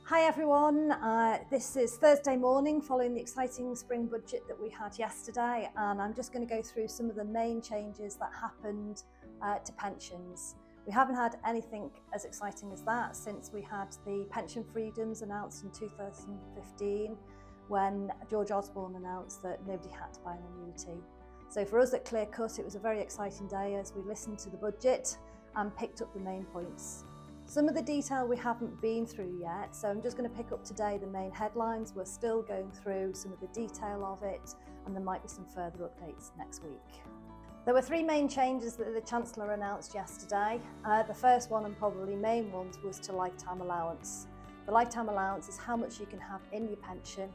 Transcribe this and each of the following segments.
Hi everyone, this is Thursday morning following the exciting spring budget that we had yesterday, and I'm just going to go through some of the main changes that happened to pensions. We haven't had anything as exciting as that since we had the pension freedoms announced in 2015 when George Osborne announced that nobody had to buy an annuity. So for us at Clear Cut, it was a very exciting day as we listened to the budget and picked up the main points. Some of the detail we haven't been through yet, so I'm just going to pick up today the main headlines. We're still going through some of the detail of it, and there might be some further updates next week. There were three main changes that the Chancellor announced yesterday. The first one, and probably main ones, was to lifetime allowance. The lifetime allowance is how much you can have in your pension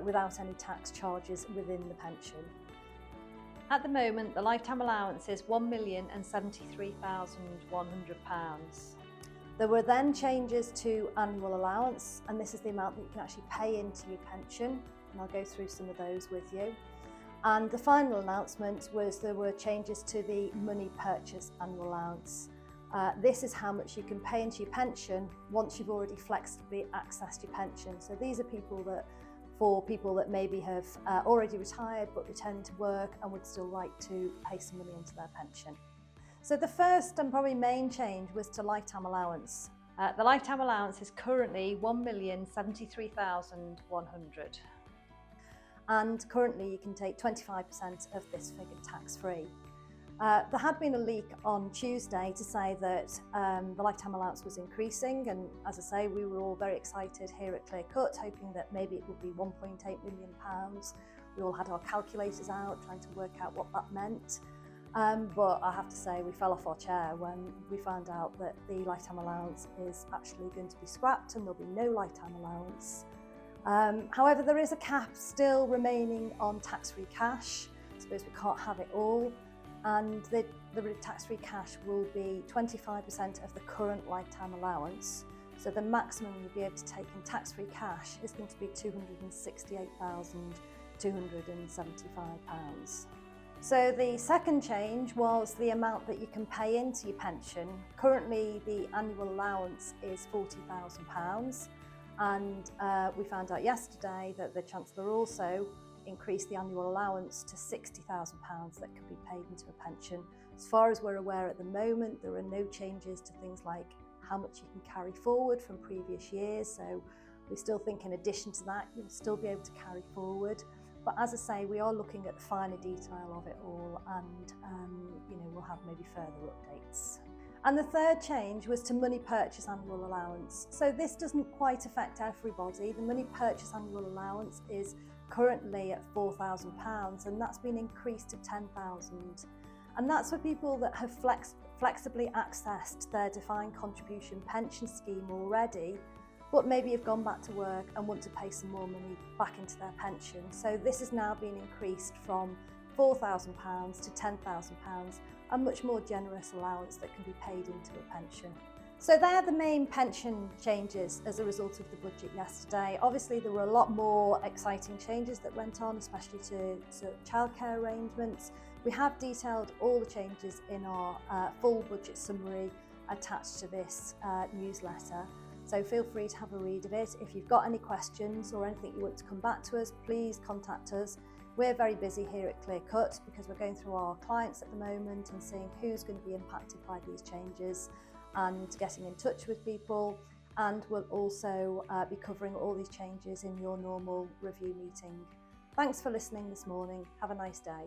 without any tax charges within the pension. At the moment, the lifetime allowance is £1,073,100. There were then changes to annual allowance, and this is the amount that you can actually pay into your pension, and I'll go through some of those with you. And the final announcement was there were changes to the money purchase annual allowance. This is how much you can pay into your pension once you've already flexibly accessed your pension. So these are for people that maybe have already retired but returning to work and would still like to pay some money into their pension. So the first and probably main change was to lifetime allowance. The lifetime allowance is currently £1,073,100. And currently you can take 25% of this figure tax-free. There had been a leak on Tuesday to say that the lifetime allowance was increasing, and as I say, we were all very excited here at Clear Cut, hoping that maybe it would be £1.8 million. We all had our calculators out trying to work out what that meant. But I have to say we fell off our chair when we found out that the lifetime allowance is actually going to be scrapped and there'll be no lifetime allowance. However, there is a cap still remaining on tax-free cash. I suppose we can't have it all. And the tax-free cash will be 25% of the current lifetime allowance. So the maximum you'll be able to take in tax-free cash is going to be £268,275. So the second change was the amount that you can pay into your pension. Currently the annual allowance is £40,000, and we found out yesterday that the Chancellor also increased the annual allowance to £60,000 that can be paid into a pension. As far as we're aware at the moment, there are no changes to things like how much you can carry forward from previous years. So we still think in addition to that, you'll still be able to carry forward. But as I say, we are looking at the finer detail of it all, and we'll have maybe further updates. And the third change was to money purchase annual allowance. So this doesn't quite affect everybody. The money purchase annual allowance is currently at £4,000, and that's been increased to £10,000. And that's for people that have flexibly accessed their defined contribution pension scheme already, but maybe have gone back to work and want to pay some more money back into their pension. So this has now been increased from £4,000 to £10,000, a much more generous allowance that can be paid into a pension. So they're the main pension changes as a result of the budget yesterday. Obviously there were a lot more exciting changes that went on, especially to childcare arrangements. We have detailed all the changes in our full budget summary attached to this newsletter. So feel free to have a read of it. If you've got any questions or anything you want to come back to us, please contact us. We're very busy here at Clear Cut because we're going through our clients at the moment and seeing who's going to be impacted by these changes and getting in touch with people. And we'll also be covering all these changes in your normal review meeting. Thanks for listening this morning. Have a nice day.